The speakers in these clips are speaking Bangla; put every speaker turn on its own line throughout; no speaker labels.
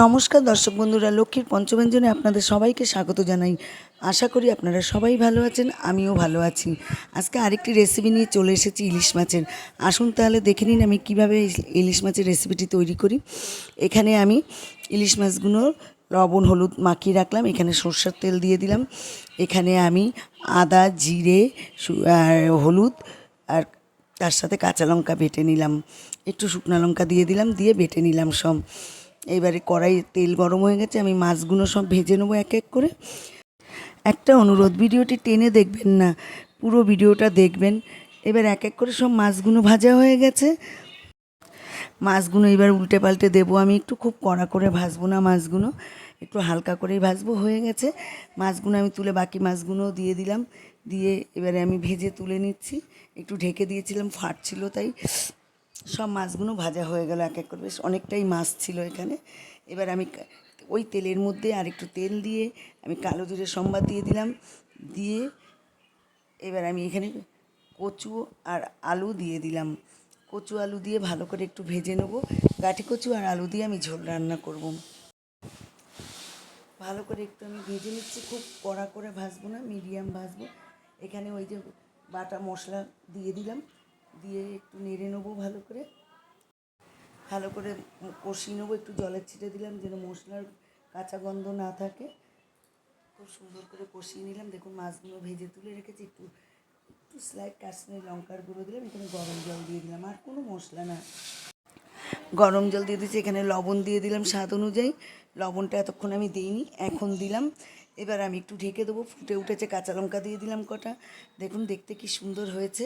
নমস্কার দর্শক বন্ধুরা, লক্ষ্মীর পঞ্চব্যঞ্জনে আপনাদের সবাইকে স্বাগত জানাই। আশা করি আপনারা সবাই ভালো আছেন, আমিও ভালো আছি। আজকে আরেকটি রেসিপি নিয়ে চলে এসেছি ইলিশ মাছের। আসুন তাহলে দেখে নিন আমি কীভাবে ইলিশ মাছের রেসিপিটি তৈরি করি। এখানে আমি ইলিশ মাছগুলো লবণ হলুদ মাখিয়ে রাখলাম। এখানে সরষের তেল দিয়ে দিলাম। এখানে আমি আদা জিরে আর হলুদ আর তার সাথে কাঁচা লঙ্কা বেটে নিলাম, একটু শুকনো লঙ্কা দিয়ে দিলাম, দিয়ে বেটে নিলাম সব। এবারে কড়াইয়ে তেল গরম হয়ে গেছে, আমি মাছগুলো সব ভেজে নেবো এক এক করে। একটা অনুরোধ, ভিডিওটি টেনে দেখবেন না, পুরো ভিডিওটা দেখবেন। এবার এক এক করে সব মাছগুলো ভাজা হয়ে গেছে। মাছগুলো এবার উল্টে পাল্টে দেবো আমি, একটু খুব কড়া করে ভাজবো না, মাছগুলো একটু হালকা করেই ভাজবো। হয়ে গেছে মাছগুলো, আমি তুলে বাকি মাছগুলোও দিয়ে দিলাম। দিয়ে এবারে আমি ভেজে তুলে নিচ্ছি। একটু ঢেকে দিয়েছিলাম, ফাটছিল, তাই সব মাছগুলো ভাজা হয়ে গেল এক এক করে। বেশ অনেকটাই মাছ ছিল এখানে। এবার আমি ওই তেলের মধ্যে আর একটু তেল দিয়ে আমি কালো জিরে সম্বাদ দিয়ে দিলাম। দিয়ে এবার আমি এখানে কচু আর আলু দিয়ে দিলাম। কচু আলু দিয়ে ভালো করে একটু ভেজে নেব। গাঁটি কচু আর আলু দিয়ে আমি ঝোল রান্না করব। ভালো করে একটু আমি ভেজে নিচ্ছি, খুব কড়া করে ভাজবো না, মিডিয়াম ভাজবো। এখানে ওই যে বাটা মশলা দিয়ে দিলাম, দিয়ে একটু নেড়ে নেবো ভালো করে। ভালো করে কষিয়ে নেবো, একটু জলের ছিটে দিলাম যেন মশলার কাঁচা গন্ধ না থাকে। খুব সুন্দর করে কষিয়ে নিলাম। দেখুন মাছগুলো ভেজে তুলে রেখেছি। একটু একটু স্লাইড কাশ্মীরি লঙ্কার গুঁড়ো দিলাম। এখানে গরম জল দিয়ে দিলাম, আর কোনো মশলা না, গরম জল দিয়ে দিচ্ছি। এখানে লবণ দিয়ে দিলাম স্বাদ অনুযায়ী। লবণটা এতক্ষণ আমি দিইনি, এখন দিলাম। এবার আমি একটু ঢেকে দেবো। ফুটে উঠেছে, কাঁচা লঙ্কা দিয়ে দিলাম কটা। দেখুন দেখতে কি সুন্দর হয়েছে।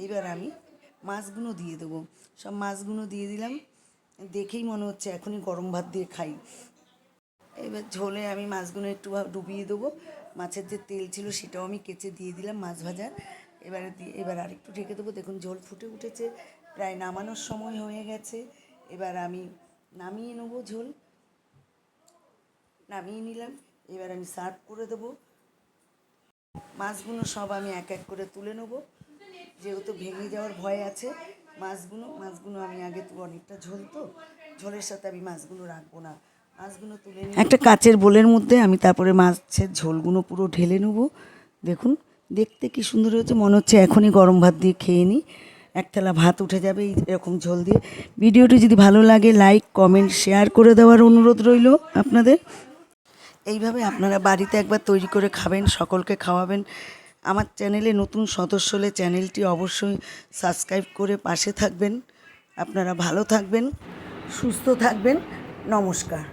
এবার আমি মাছগুলো দিয়ে দেবো। সব মাছগুলো দিয়ে দিলাম। দেখেই মনে হচ্ছে এখনই গরম ভাত দিয়ে খাই। এবার ঝোলে আমি মাছগুলো একটু ডুবিয়ে দেবো। মাছের যে তেল ছিল সেটাও আমি কেচে দিয়ে দিলাম মাছ ভাজার। এবার আরেকটু ঢেকে দেবো। দেখুন ঝোল ফুটে উঠেছে, প্রায় নামানোর সময় হয়ে গেছে। এবার আমি নামিয়ে নেবো, ঝোল নামিয়ে নিলাম। এবার আমি সার্ভ করে দেবো। মাছগুলো সব আমি এক এক করে তুলে নেবো, যেহেতু ভেঙে যাওয়ার ভয় আছে। মাছগুলো আমি আগে তো অনেকটা ঝোল, তো ঝোলের সাথে আমি মাছগুলো রাখবো না। মাছগুলো তুলে নিয়ে একটা কাচের বোলের মধ্যে আমি তারপরে মাছের ঝোলগুলো পুরো ঢেলে নেবো। দেখুন দেখতে কি সুন্দর হয়েছে, মনে হচ্ছে এখনই গরম ভাত দিয়ে খেয়ে নিই। এক থালা ভাত উঠে যাবে এরকম ঝোল দিয়ে। ভিডিওটি যদি ভালো লাগে লাইক কমেন্ট শেয়ার করে দেওয়ার অনুরোধ রইল আপনাদের। এইভাবে আপনারা বাড়িতে একবার তৈরি করে খাবেন, সকলকে খাওয়াবেন। আমার চ্যানেলে নতুন সদস্য হলে চ্যানেলটি অবশ্যই সাবস্ক্রাইব করে পাশে থাকবেন। আপনারা ভালো থাকবেন, সুস্থ থাকবেন। নমস্কার।